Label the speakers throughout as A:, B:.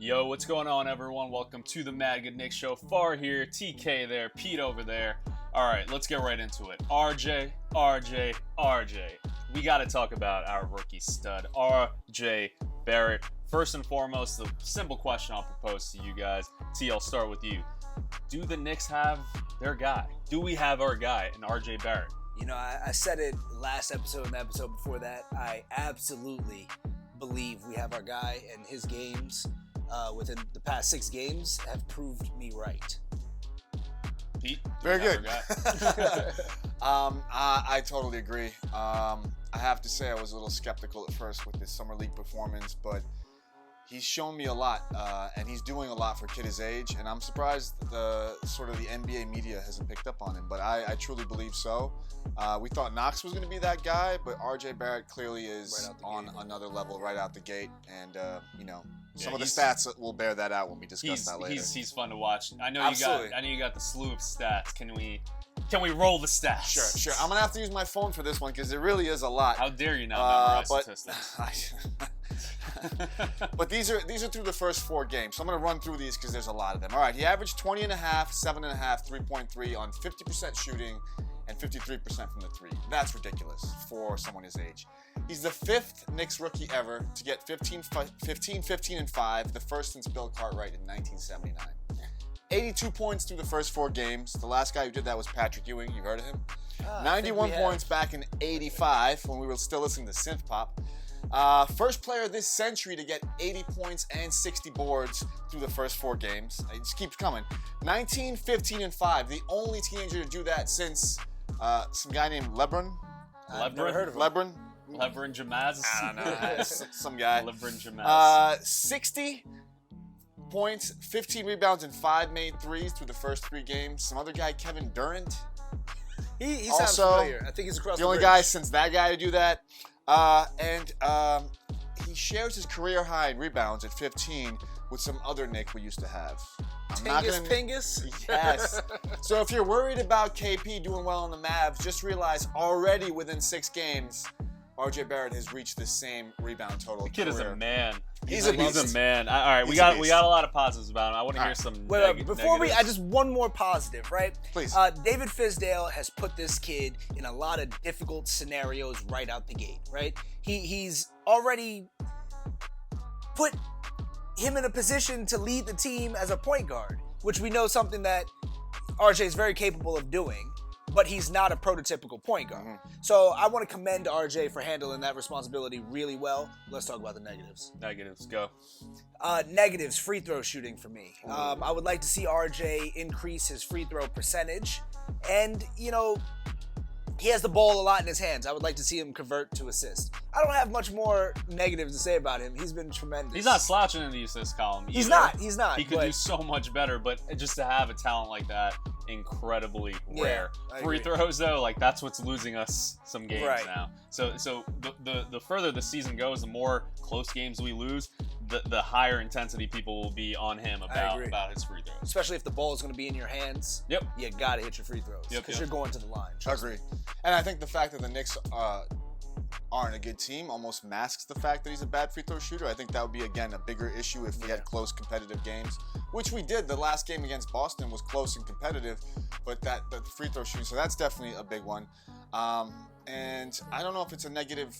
A: Yo, what's going on, everyone? Welcome to the MadGood Knicks show. Far here, TK there, Pete over there. All right, let's get right into it. RJ. We got to talk about our rookie stud, RJ Barrett. First and foremost, the simple question I'll propose to you guys. T, I'll start with you. Do the Knicks have their guy? Do we have our guy in RJ Barrett?
B: You know, I said it last episode and the episode before that. I absolutely believe we have our guy, and his games within the past 6 games have proved me right.
A: Pete?
C: Very good. I totally agree. I have to say I was a little skeptical at first with his summer league performance, but he's shown me a lot, and he's doing a lot for a kid his age, and I'm surprised the NBA media hasn't picked up on him, but I truly believe so. We thought Knox was going to be that guy, but RJ Barrett clearly is on another level right out the gate, and some of the stats will bear that out when we discuss that later.
A: He's fun to watch. I know
C: Absolutely.
A: you got the slew of stats. Can we roll the stats?
C: Sure. I'm gonna have to use my phone for this one because it really is a lot.
A: How dare you not memorize statistics?
C: But these are through the first 4 games. So I'm going to run through these because there's a lot of them. All right, he averaged 20.5, 7.5, 3.3 on 50% shooting and 53% from the 3. That's ridiculous for someone his age. He's the 5th Knicks rookie ever to get 15, 15, and 5, the first since Bill Cartwright in 1979. 82 points through the first 4 games. The last guy who did that was Patrick Ewing. You heard of him? 91 points back in 85 when we were still listening to synth pop. First player this century to get 80 points and 60 boards through the first 4 games. It just keeps coming. 19, 15, and 5. The only teenager to do that since some guy named LeBron.
B: I've never heard of him.
A: LeBron James?
C: I don't know. Some guy.
A: LeBron James.
C: 60 points, 15 rebounds, and 5 made threes through the first 3 games. Some other guy, Kevin Durant.
B: He sounds familiar. I think he's across
C: the only
B: bridge.
C: guy since that guy to do that. He shares his career high in rebounds at 15 with some other Nick we used to have.
B: Pingus?
C: Yes. So if you're worried about KP doing well in the Mavs, just realize already within 6 games, RJ Barrett has reached the same rebound total.
A: The kid is a man.
C: He's a beast.
A: He's a man. All right, we got a lot of positives about him. I want to hear some
B: before
A: negatives.
B: I just one more positive, right?
C: Please.
B: David Fizdale has put this kid in a lot of difficult scenarios right out the gate, right? He's already put him in a position to lead the team as a point guard, which we know something that RJ is very capable of doing, but he's not a prototypical point guard.
C: Mm-hmm.
B: So I want to commend RJ for handling that responsibility really well. Let's talk about the negatives.
A: Negatives, go.
B: Negatives, free throw shooting for me. I would like to see RJ increase his free throw percentage. And, he has the ball a lot in his hands. I would like to see him convert to assist. I don't have much more negatives to say about him. He's been tremendous.
A: He's not slouching in the assist column either.
B: He's not.
A: He could do so much better, but just to have a talent like that, incredibly rare. Free throws, though, that's what's losing us some games now. So the further the season goes, the more close games we lose, the higher intensity people will be on him about his free throws.
B: Especially if the ball is going to be in your hands.
A: Yep.
B: You got to hit your free throws because you're going to the line.
C: Agree. And I think the fact that the Knicks aren't a good team almost masks the fact that he's a bad free throw shooter. I think that would be, again, a bigger issue if we had close competitive games, which we did. The last game against Boston was close and competitive, but the free throw shooting, so that's definitely a big one. And I don't know if it's a negative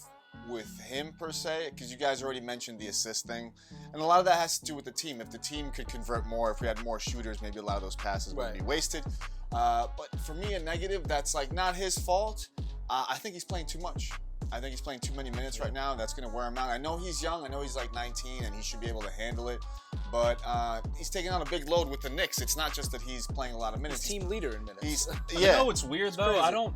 C: with him per se, because you guys already mentioned the assist thing, and a lot of that has to do with the team. If the team could convert more, if we had more shooters, maybe a lot of those passes wouldn't be wasted. But for me, a negative that's not his fault. I think he's playing too much. I think he's playing too many minutes right now. That's going to wear him out. I know he's young. I know he's 19, and he should be able to handle it. But he's taking on a big load with the Knicks. It's not just that he's playing a lot of minutes.
B: He's team leader in minutes.
A: You know what's weird, though? Crazy. I don't,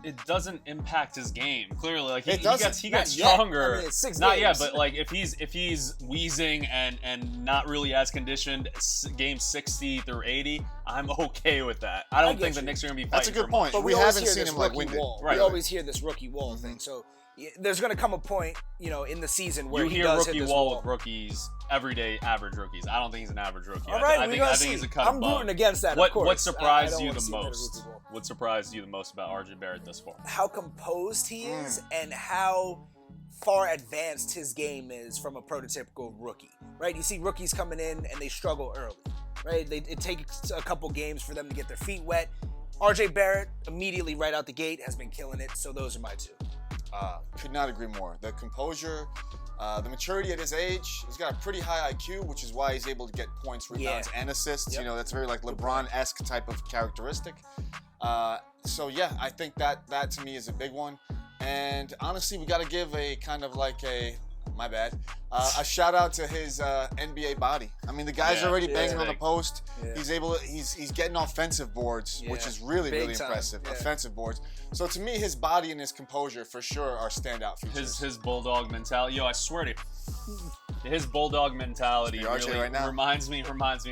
A: it doesn't impact his game. Clearly, he gets stronger.
B: I mean, it's 6
A: not
B: games.
A: yet, but if he's wheezing and not really as conditioned, game 60 through 80, I'm okay with that. I don't think the Knicks are going to be fighting.
C: That's a good point.
B: But
C: we haven't seen him winded.
B: We always hear this rookie wall thing. So there's going to come a point, in the season where he does hit this wall.
A: You hear rookie wall of rookies, everyday average rookies. I don't think he's an average rookie.
B: All right,
A: I think he's a cut above.
B: I'm rooting against that, of course.
A: What surprised you the most? What surprised you the most about RJ Barrett thus far?
B: How composed he is and how far advanced his game is from a prototypical rookie, right? You see rookies coming in and they struggle early, right? It takes a couple games for them to get their feet wet. RJ Barrett, immediately right out the gate, has been killing it, so those are my two.
C: Could not agree more. The composure, the maturity at his age, he's got a pretty high IQ, which is why he's able to get points, rebounds, and assists.
B: Yep.
C: You know, that's very like LeBron-esque type of characteristic. So yeah, I think that to me is a big one. And honestly, we got to give a kind of like a shout out to his NBA body. I mean, the guy's already banging on the post. Yeah. He's getting offensive boards, which is really impressive. Yeah. Offensive boards. So to me, his body and his composure for sure are standout features.
A: His bulldog mentality. Yo, I swear to you, his bulldog mentality really reminds me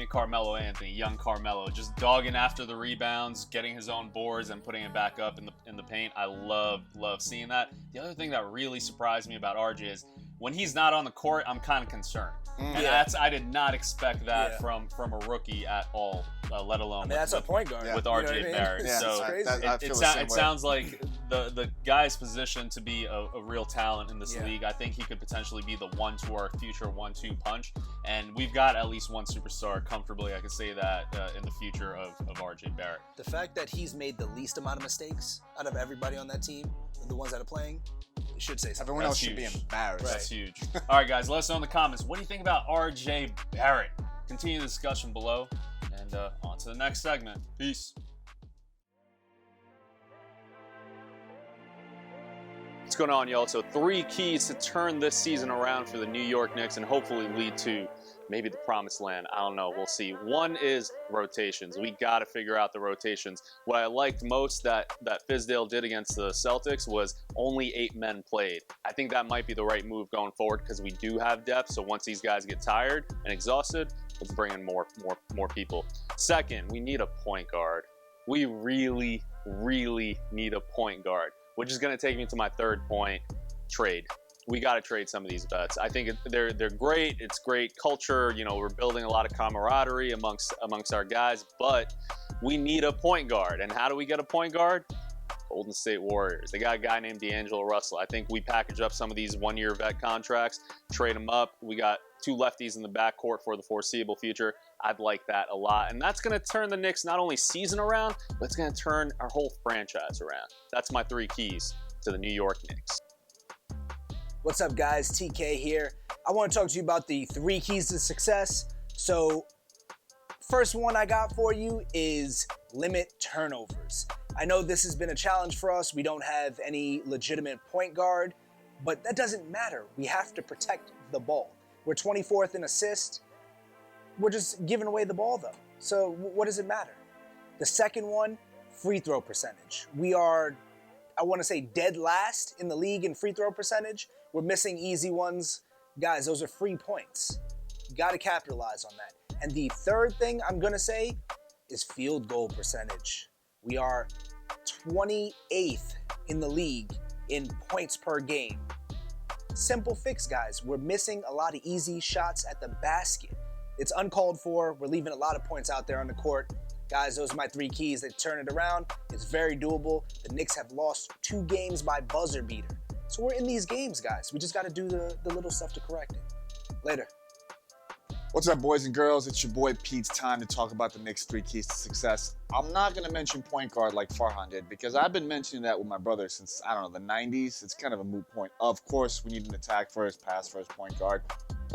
A: of Carmelo Anthony, young Carmelo, just dogging after the rebounds, getting his own boards and putting it back up in the paint. I love seeing that. The other thing that really surprised me about RJ is when he's not on the court, I'm kind of concerned. And I did not expect that from a rookie at all, let alone
B: that's a point guard
A: with RJ Barrett.
B: Yeah,
A: so it sounds like the guy's positioned to be a real talent in this league. I think he could potentially be the 1-2 or future 1-2 punch. And we've got at least one superstar comfortably, I could say that, in the future of RJ Barrett.
B: The fact that he's made the least amount of mistakes out of everybody on that team, the ones that are playing, should say something.
C: Everyone else should be embarrassed.
A: That's huge. All right, guys, let us know in the comments. What do you think about RJ Barrett? Continue the discussion below, and on to the next segment. Peace. What's going on, y'all? So 3 keys to turn this season around for the New York Knicks and hopefully lead to maybe the promised land. I don't know. We'll see. One is rotations. We got to figure out the rotations. What I liked most that Fizdale did against the Celtics was only 8 men played. I think that might be the right move going forward because we do have depth. So once these guys get tired and exhausted, let's bring in more people. Second, we need a point guard. We really, really need a point guard, which is going to take me to my third point, trade. We got to trade some of these vets. I think they're great. It's great culture. You know, we're building a lot of camaraderie amongst our guys, but we need a point guard. And how do we get a point guard? Golden State Warriors. They got a guy named D'Angelo Russell. I think we package up some of these 1-year vet contracts, trade them up. We got 2 lefties in the backcourt for the foreseeable future. I'd like that a lot. And that's going to turn the Knicks not only season around, but it's going to turn our whole franchise around. That's my 3 keys to the New York Knicks.
B: What's up, guys? TK here. I want to talk to you about the 3 keys to success. So, first one I got for you is limit turnovers. I know this has been a challenge for us. We don't have any legitimate point guard, but that doesn't matter. We have to protect the ball. We're 24th in assists. We're just giving away the ball, though. So what does it matter? The second one, free throw percentage. We are, I want to say, dead last in the league in free throw percentage. We're missing easy ones. Guys, those are free points. You got to capitalize on that. And the third thing I'm going to say is field goal percentage. We are 28th in the league in points per game. Simple fix, guys. We're missing a lot of easy shots at the basket. It's uncalled for. We're leaving a lot of points out there on the court. Guys, those are my 3 keys that turn it around. It's very doable. The Knicks have lost 2 games by buzzer beater. So we're in these games, guys. We just got to do the little stuff to correct it. Later.
C: What's up, boys and girls? It's your boy Pete's time to talk about the Knicks' 3 keys to success. I'm not going to mention point guard like Farhan did because I've been mentioning that with my brother since, I don't know, the 90s. It's kind of a moot point. Of course, we need an attack first, pass first point guard.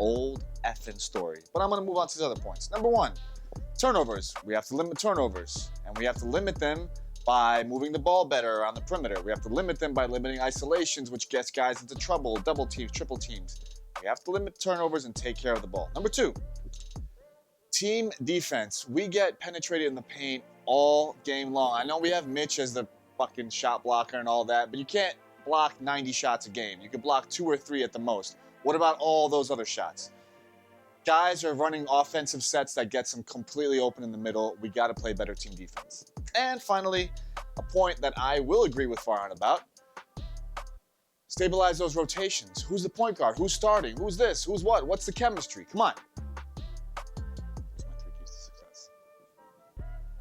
C: Old effing story. But I'm going to move on to these other points. Number 1, turnovers. We have to limit turnovers. And we have to limit them by moving the ball better around the perimeter. We have to limit them by limiting isolations, which gets guys into trouble, double teams, triple teams. We have to limit turnovers and take care of the ball. Number 2, team defense. We get penetrated in the paint all game long. I know we have Mitch as the fucking shot blocker and all that, but you can't block 90 shots a game. You can block 2 or 3 at the most. What about all those other shots? Guys are running offensive sets that gets them completely open in the middle. We got to play better team defense. And finally, a point that I will agree with Farhan about. Stabilize those rotations. Who's the point guard? Who's starting? Who's this? Who's what? What's the chemistry? Come on. Those are my 3 keys to success.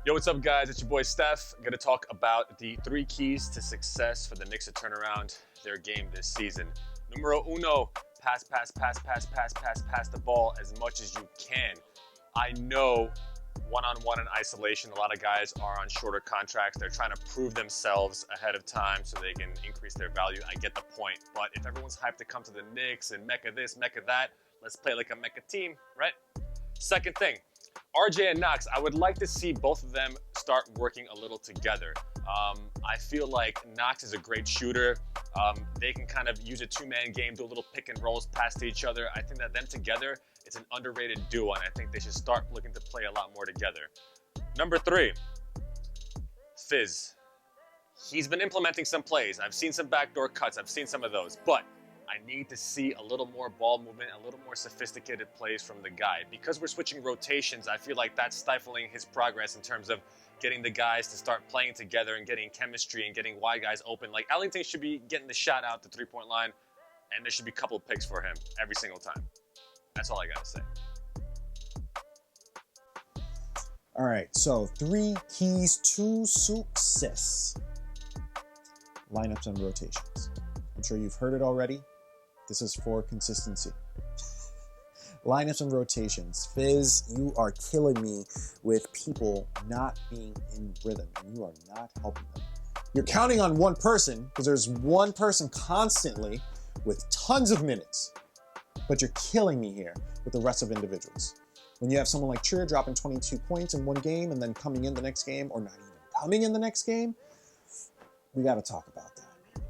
D: Yo, what's up, guys? It's your boy Steph. I'm going to talk about the 3 keys to success for the Knicks to turn around their game this season. Numero uno, pass the ball as much as you can. I know one-on-one in isolation, a lot of guys are on shorter contracts. They're trying to prove themselves ahead of time so they can increase their value. I get the point. But if everyone's hyped to come to the Knicks and Mecca this, Mecca that, let's play like a Mecca team, right? Second thing, RJ and Knox, I would like to see both of them start working a little together. I feel like Knox is a great shooter. They can kind of use a two-man game, do a little pick and rolls, pass to each other. I think that them together, it's an underrated duo, and I think they should start looking to play a lot more together. Number 3, Fizz. He's been implementing some plays. I've seen some backdoor cuts. I've seen some of those, but I need to see a little more ball movement, a little more sophisticated plays from the guy. Because we're switching rotations, I feel like that's stifling his progress in terms of getting the guys to start playing together and getting chemistry and getting wide guys open. Like, Ellington should be getting the shot out the three-point line, and there should be a couple of picks for him every single time. That's all I gotta say.
E: All right, so 3 keys to success. Lineups and rotations. I'm sure you've heard it already. This is for consistency. Lineups and rotations. Fizz, you are killing me with people not being in rhythm, and you are not helping them. You're counting on one person, because there's one person constantly with tons of minutes, but you're killing me here with the rest of individuals. When you have someone like Chur dropping 22 points in one game and then coming in the next game, or not even coming in the next game, we got to talk about that.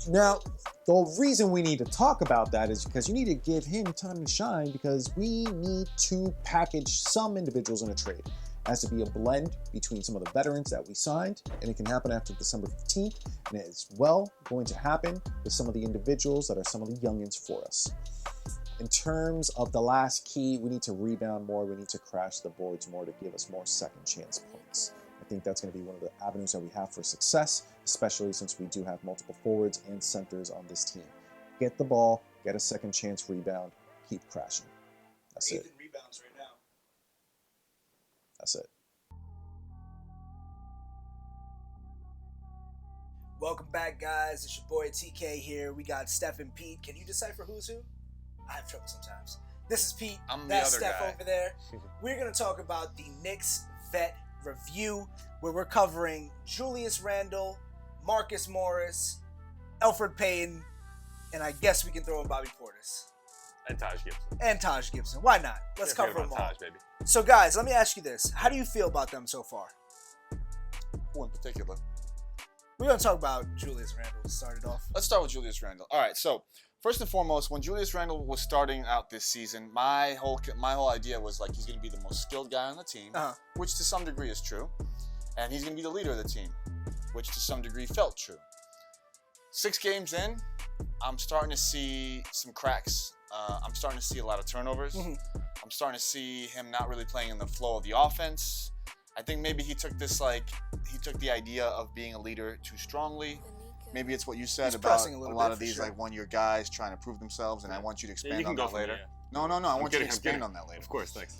E: Now, the reason we need to talk about that is because you need to give him time to shine, because we need to package some individuals in a trade. It has to be a blend between some of the veterans that we signed, and it can happen after December 15th, and it is well going to happen with some of the individuals that are some of the youngins for us. In terms of the last key, we need to rebound more. We need to crash the boards more to give us more second chance points. I think that's going to be one of the avenues that we have for success, especially since we do have multiple forwards and centers on this team. Get the ball, get a second chance rebound, keep crashing. That's it.
B: Rebounds right now.
E: That's it.
B: Welcome back, guys. It's your boy TK here. We got Steph and Pete. Can you decipher who's who? I have trouble sometimes. This is Pete.
C: I'm
B: That's
C: the other
B: Steph
C: guy.
B: over there. We're going to talk about the Knicks vet review, where we're covering Julius Randle, Marcus Morris, Elfrid Payton, and I guess we can throw in Bobby Portis.
D: And Taj Gibson.
B: And Taj Gibson. Why not? Let's
D: Can't
B: cover
D: forget
B: them all.
D: about Taj, baby.
B: So, guys, let me ask you this. How do you feel about them so far?
C: Who in particular?
B: We're going to talk about Julius Randle to start it off.
C: Let's start with Julius Randle. All right, so first and foremost, when Julius Randle was starting out this season, my whole idea was like he's going to be the most skilled guy on the team, which to some degree is true, and he's going to be the leader of the team, which to some degree felt true. 6 games in, I'm starting to see some cracks. I'm starting to see a lot of turnovers. I'm starting to see him not really playing in the flow of the offense. I think maybe he took the idea of being a leader too strongly. Maybe it's what you said about a lot of these, like, one-year guys trying to prove themselves, and I want you to expand on that later. No, I want you to expand on that later.
D: Of course, thanks.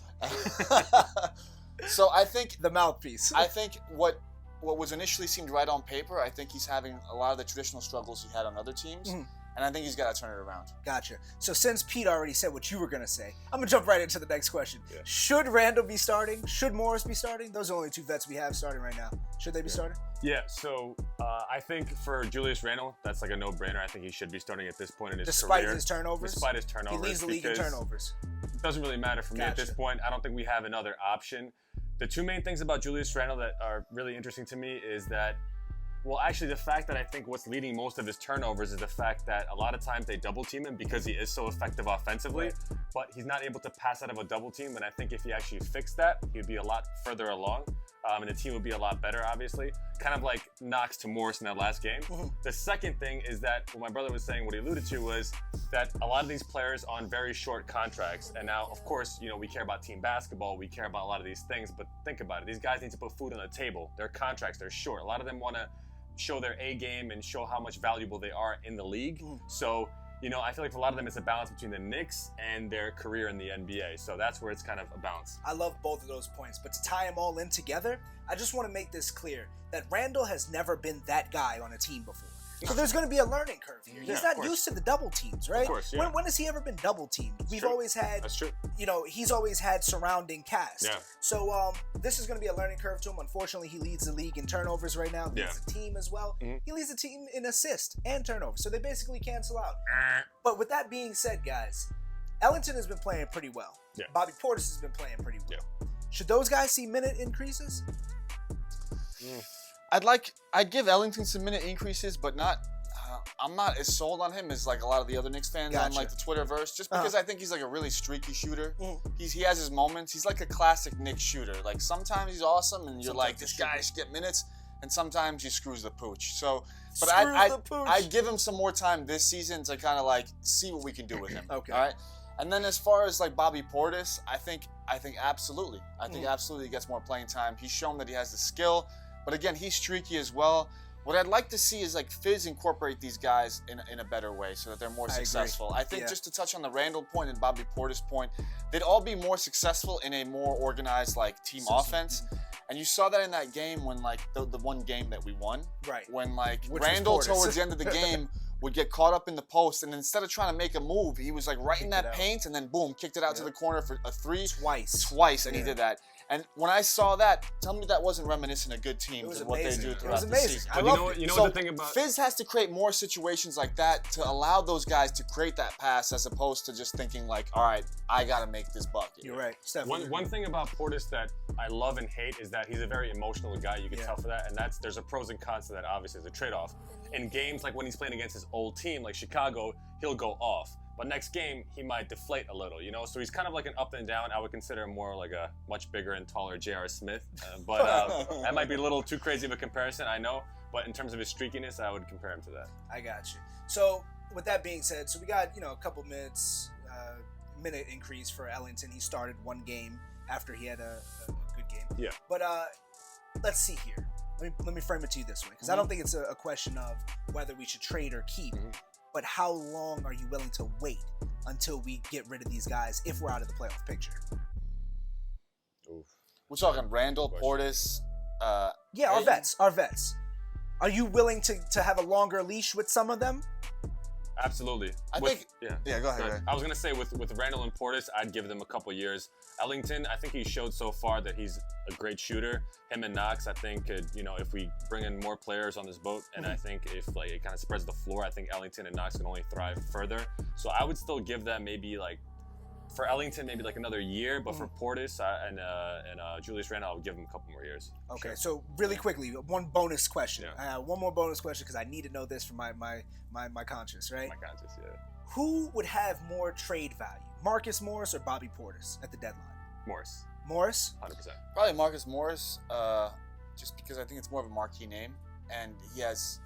C: So I think
B: The mouthpiece.
C: I think what was initially seemed right on paper, I think he's having a lot of the traditional struggles he had on other teams, and I think he's got to turn it around.
B: Gotcha. So since Pete already said what you were going to say, I'm going to jump right into the next question.
D: Yeah.
B: Should Randle be starting? Should Morris be starting? Those are the only 2 vets we have starting right now. Should they be starting?
D: Yeah, so I think for Julius Randle, that's like a no-brainer. I think he should be starting at this point in his
B: Despite
D: career.
B: his turnovers?
D: Despite his turnovers.
B: He leads the league in turnovers.
D: It doesn't really matter for me at this point. I don't think we have another option. The 2 main things about Julius Randle that are really interesting to me is that, well, actually, the fact that I think what's leading most of his turnovers is the fact that a lot of times they double team him because he is so effective offensively, but he's not able to pass out of a double team. And I think if he actually fixed that, he'd be a lot further along, and the team would be a lot better, obviously. Kind of like Knox to Morris in that last game. The second thing is that what my brother was saying, what he alluded to, was that a lot of these players on very short contracts, and now, of course, you know, we care about team basketball, we care about a lot of these things, but think about it. These guys need to put food on the table. Their contracts, they're short. A lot of them want to show their A game and show how much valuable they are in the league. So, you know, I feel like for a lot of them, it's a balance between the Knicks and their career in the NBA. So that's where it's kind of a balance.
B: I love both of those points, but to tie them all in together, I just want to make this clear that Randle has never been that guy on a team before. So there's going to be a learning curve here.
D: Yeah,
B: He's
D: of
B: not
D: course.
B: used to the double teams, right?
D: Of course, yeah.
B: When has he ever been double teamed? We've
D: true.
B: always had,
D: That's true.
B: he's always had surrounding cast.
D: Yeah.
B: So this is going to be a learning curve to him. Unfortunately, he leads the league in turnovers right now. Leads the team as well.
D: Mhm.
B: He leads the team in assists and turnovers. So they basically cancel out. But with that being said, guys, Ellington has been playing pretty well.
D: Yeah.
B: Bobby Portis has been playing pretty well.
D: Yeah.
B: Should those guys see minute increases?
C: I'd give Ellington some minute increases, but not. I'm not as sold on him as like a lot of the other Knicks fans on like the Twitterverse, just because I think he's like a really streaky shooter. He has his moments. He's like a classic Knicks shooter. Like sometimes he's awesome, and you're like, this guy should get minutes, and sometimes he screws the pooch. So, but I'd give him some more time this season to kind of like see what we can do with him.
B: Okay.
C: All right. And then as far as like Bobby Portis, I think absolutely. I think absolutely he gets more playing time. He's shown that he has the skill, but again, he's streaky as well. What I'd like to see is like Fizz incorporate these guys in a better way so that they're more successful. I think just to touch on the Randall point and Bobby Portis point, they'd all be more successful in a more organized like team offense. And you saw that in that game when like the one game that we won.
B: Right.
C: When like
B: Which
C: Randall
B: was Portis.
C: towards the end of the game would get caught up in the post, and instead of trying to make a move, he was like right in that paint and then boom, kicked it out to the corner for a three. Twice, and he did that. And when I saw that, tell me that wasn't reminiscent of good teams and what they do throughout the season.
B: I love
D: you know
C: So
D: what the thing about
C: Fizz has to create more situations like that to allow those guys to create that pass, as opposed to just thinking like, all right, I gotta make this bucket.
B: You're right.
D: One thing about Portis that I love and hate is that he's a very emotional guy. You can tell for that, and there's a pros and cons to that. Obviously, there's a trade-off. In games like when he's playing against his old team, like Chicago, he'll go off. But next game, he might deflate a little, So he's kind of like an up and down. I would consider him more like a much bigger and taller J.R. Smith. But that might be a little too crazy of a comparison, I know. But in terms of his streakiness, I would compare him to that.
B: I got you. So with that being said, so we got, a couple minutes, minute increase for Ellington. He started one game after he had a good game.
D: Yeah.
B: But let's see here. Let me frame it to you this way, because I don't think it's a question of whether we should trade or keep, but how long are you willing to wait until we get rid of these guys if we're out of the playoff picture?
D: Oof.
C: We're talking Randall, Portis.
B: Our vets. Are you willing to have a longer leash with some of them?
D: Absolutely.
C: Yeah, go ahead.
D: I was gonna say with Randall and Portis, I'd give them a couple years. Ellington, I think he showed so far that he's a great shooter. Him and Knox, I think, could, if we bring in more players on this boat, and I think if like it kind of spreads the floor, I think Ellington and Knox can only thrive further. So I would still give that maybe like for Ellington maybe like another year, but for Portis and Julius Randle, I would give him a couple more years.
B: Okay, so really quickly, one bonus question. One more bonus question because I need to know this for my conscience, right?
D: My conscience, yeah.
B: Who would have more trade value, Marcus Morris or Bobby Portis at the deadline?
D: Morris.
B: 100%.
C: Probably Marcus Morris, just because I think it's more of a marquee name, and he's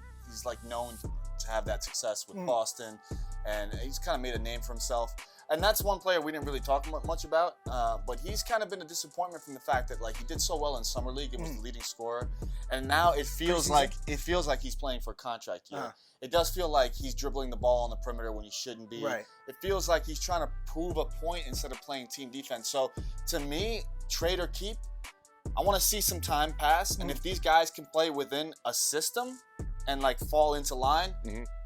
C: like known to have that success with Boston, and he's kind of made a name for himself. And that's one player we didn't really talk much about, but he's kind of been a disappointment from the fact that like he did so well in summer league, it was the leading scorer, and now it feels like he's playing for a contract year. It does feel like he's dribbling the ball on the perimeter when he shouldn't be.
B: Right.
C: It feels like he's trying to prove a point instead of playing team defense. So to me, trade or keep, I want to see some time pass, and if these guys can play within a system and like fall into line,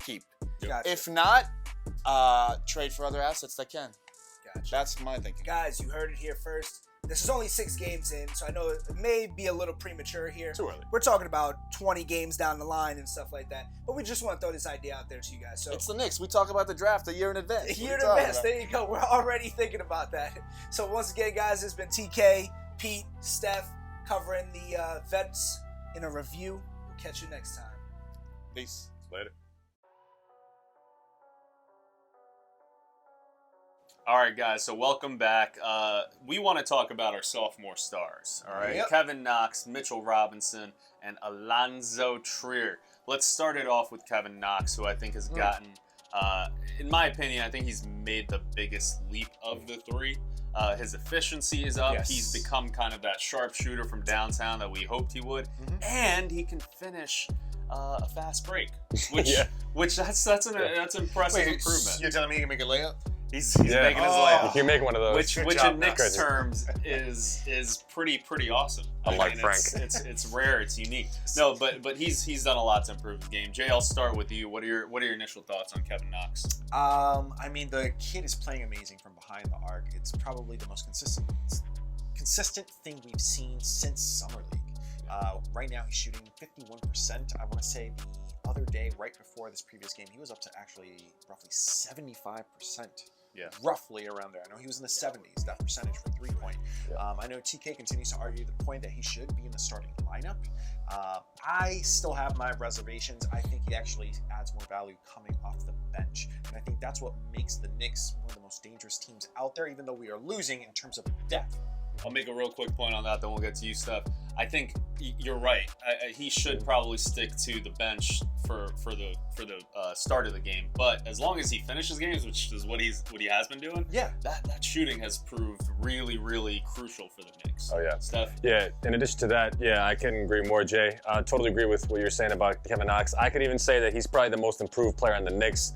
C: keep.
B: Gotcha.
C: If not, trade for other assets that can.
B: Gotcha.
C: That's my thinking.
B: Guys, you heard it here first. This is only 6 games in, so I know it may be a little premature here.
D: Too early.
B: We're talking about 20 games down the line and stuff like that. But we just want to throw this idea out there to you guys. So
C: it's the Knicks. We talk about the draft a year in advance.
B: A year in advance. There you go. We're already thinking about that. So once again, guys, it's been TK, Pete, Steph, covering the vets in a review. We'll catch you next time.
C: Peace.
D: Later.
A: All right, guys, so welcome back. We want to talk about our sophomore stars, all right?
B: Yep.
A: Kevin Knox, Mitchell Robinson, and Alonzo Trier. Let's start it off with Kevin Knox, who I think has gotten, in my opinion, I think he's made the biggest leap of the three. His efficiency is up.
B: Yes.
A: He's become kind of that sharpshooter from downtown that we hoped he would. And he can finish a fast break, which that's an impressive improvement.
F: You're telling me he can make a layup?
A: He's making his layup.
D: You make one of those.
A: Which in Knicks terms is pretty awesome.
D: Unlike Frank.
A: It's rare. It's unique. No, but he's done a lot to improve his game. Jay, I'll start with you. What are your initial thoughts on Kevin Knox?
E: I mean, the kid is playing amazing from behind the arc. It's probably the most consistent thing we've seen since Summer League. Right now, he's shooting 51%. I want to say the other day, right before this previous game, he was up to actually roughly 75%.
A: Yeah.
E: Roughly around there. I know he was in the 70s, that percentage for three-point.
D: Yeah.
E: I know TK continues to argue the point that he should be in the starting lineup. I still have my reservations. I think he actually adds more value coming off the bench. And I think that's what makes the Knicks one of the most dangerous teams out there, even though we are losing in terms of depth.
A: I'll make a real quick point on that, then we'll get to you, Steph. I think you're right. He should probably stick to the bench for the start of the game. But as long as he finishes games, which is what he has been doing,
E: yeah,
A: that shooting has proved really, really crucial for the Knicks.
D: Oh yeah,
A: Steph.
D: Yeah. In addition to that, I couldn't agree more, Jay. Totally agree with what you're saying about Kevin Knox. I could even say that he's probably the most improved player on the Knicks.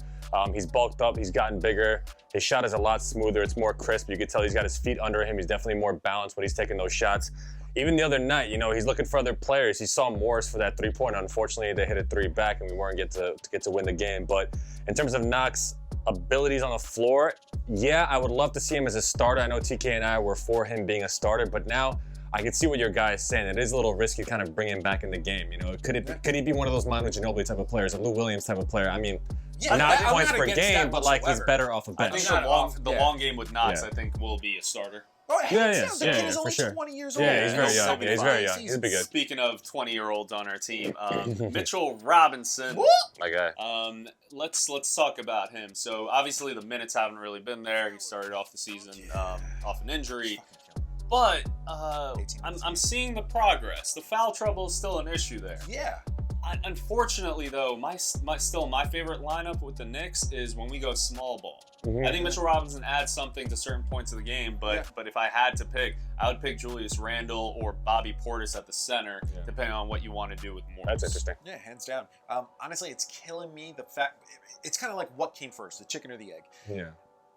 D: He's bulked up. He's gotten bigger. His shot is a lot smoother. It's more crisp. You can tell he's got his feet under him. He's definitely more balanced when he's taking those shots. Even the other night, he's looking for other players. He saw Morris for that three-pointer. Unfortunately, they hit a three back, and we weren't get to win the game. But in terms of Knox abilities on the floor, I would love to see him as a starter. I know TK and I were for him being a starter, but now I can see what your guy is saying. It is a little risky kind of bringing him back in the game. Could he be one of those Manu Ginobili type of players, a Lou Williams type of player? I mean, not points per game, but like he's better off a bench.
A: I think the long game with Knox, I think, will be a starter.
E: Oh, the kid is
D: for
E: only
D: sure.
E: 20 years old.
D: Yeah, he's very young. He's very young. He'll be good.
A: Speaking of 20-year-olds on our team, Mitchell Robinson.
D: My guy.
A: Let's talk about him. So obviously the minutes haven't really been there. He started off the season off an injury. But I'm seeing the progress. The foul trouble is still an issue there.
E: Yeah.
A: Unfortunately, though, my favorite lineup with the Knicks is when we go small ball.
D: Mm-hmm.
A: I think Mitchell Robinson adds something to certain points of the game, but if I had to pick, I would pick Julius Randle or Bobby Portis at the center, depending on what you want to do with Morris.
D: That's interesting.
E: Yeah, hands down. Honestly, it's killing me the fact it's kind of like what came first, the chicken or the egg.
D: Yeah.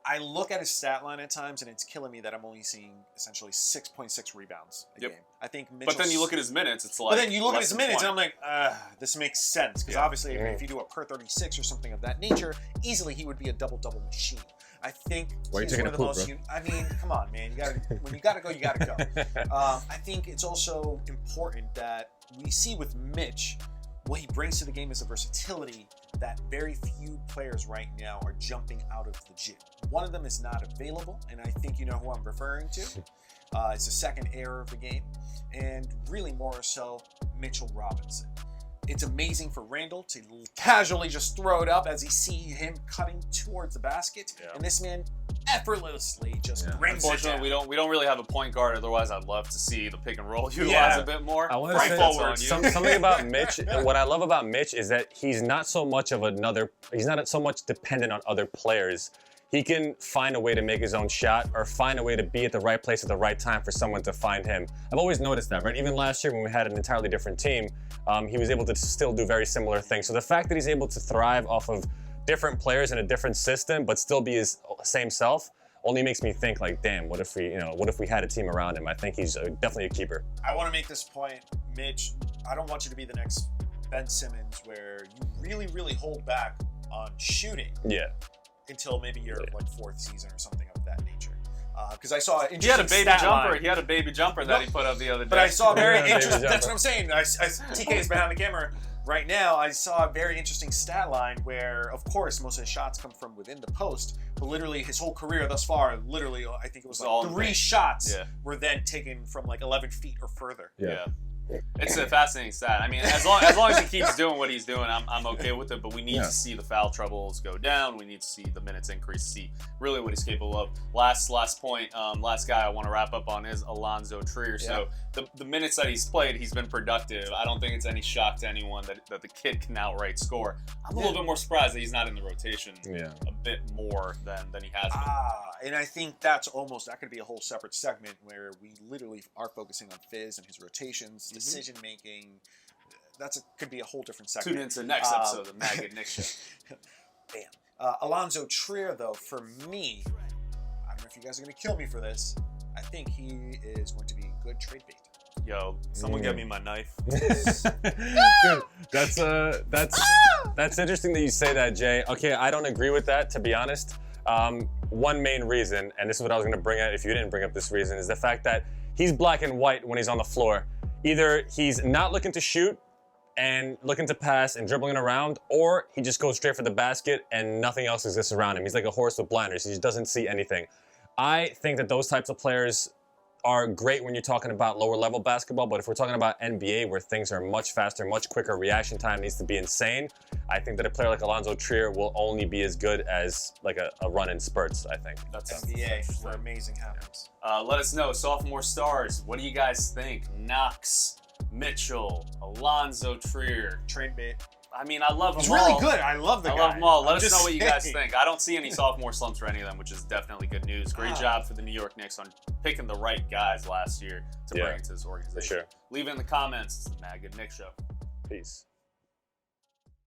E: I look at his stat line at times, and it's killing me that I'm only seeing essentially 6.6 rebounds a game. I think Mitchell's...
A: But then you look at his minutes, it's like...
E: But then you look at his minutes,
A: 20.
E: and I'm like, this makes sense. Because obviously, if you do a per 36 or something of that nature, easily he would be a double-double machine. I think he's one of the most... I mean, come on, man. When you gotta go, you gotta go. I think it's also important that we see with Mitch, what he brings to the game is a versatility that very few players right now are jumping out of the gym. One of them is not available, and I think you know who I'm referring to. It's the second error of the game, and really more so, Mitchell Robinson. It's amazing for Randle to casually just throw it up as he sees him cutting towards the basket, and this man effortlessly just brings it down.
A: Unfortunately, we don't really have a point guard. Otherwise, I'd love to see the pick and roll utilize a bit more.
D: I want to say something about Mitch. What I love about Mitch is that he's not so much dependent on other players. He can find a way to make his own shot or find a way to be at the right place at the right time for someone to find him. I've always noticed that, right? Even last year when we had an entirely different team, he was able to still do very similar things. So the fact that he's able to thrive off of different players in a different system but still be his same self only makes me think like, damn, what if we had a team around him? I think he's definitely a keeper.
E: I want to make this point, Mitch. I don't want you to be the next Ben Simmons where you really, really hold back on shooting.
D: Yeah.
E: Until maybe your fourth season or something of that nature. Because I saw an
A: He had a
E: interesting
A: baby
E: stat
A: jumper.
E: line.
A: He had a baby jumper that he put up the other day.
E: But I saw a very
D: Baby
E: interesting.
D: jumper.
E: That's what I'm saying. TK is behind the camera right now. I saw a very interesting stat line where, of course, most of his shots come from within the post. But literally, his whole career thus far, literally, I think it was
A: all
E: like 3 shots were then taken from like 11 feet or further.
A: Yeah. It's a fascinating stat. I mean, as long as he keeps doing what he's doing, I'm okay with it. But we need to see the foul troubles go down. We need to see the minutes increase. See really what he's capable of. Last point. Last guy I want to wrap up on is Alonzo Trier. So the minutes that he's played, he's been productive. I don't think it's any shock to anyone that the kid can outright score. I'm a little bit more surprised that he's not in the rotation a bit more than he has been.
E: And I think that could be a whole separate segment where we literally are focusing on Fizz and his rotations, decision making. Could be a whole different segment.
A: Tune into next episode of the MadGood Discusses.
E: Bam. Alonzo Trier, though, for me, I don't know if you guys are going to kill me for this. I think he is going to be good trade bait.
A: Yo, someone get me my knife.
D: Dude, that's interesting that you say that, Jay. Okay, I don't agree with that, to be honest. One main reason, and this is what I was going to bring up if you didn't bring up this reason, is the fact that he's black and white when he's on the floor. Either he's not looking to shoot and looking to pass and dribbling around, or he just goes straight for the basket and nothing else exists around him. He's like a horse with blinders. He just doesn't see anything. I think that those types of players are great when you're talking about lower level basketball, but if we're talking about NBA where things are much faster, much quicker, reaction time needs to be insane, I think that a player like Alonzo Trier will only be as good as like a run in spurts, I think.
A: That's
E: NBA, where amazing happens.
A: Let us know, sophomore stars, what do you guys think? Knox, Mitchell, Alonzo Trier.
E: Trade bait.
A: I mean, I love them
E: He's
A: all.
E: really good. I love the guy.
A: I love them all. Let
E: I'm
A: us
E: just
A: know what you guys
E: saying.
A: think. I don't see any sophomore slumps for any of them, which is definitely good news. Great job for the New York Knicks on picking the right guys last year to bring into this organization.
D: For sure.
A: Leave it in the comments. It's the MadGood Knicks Show.
D: Peace.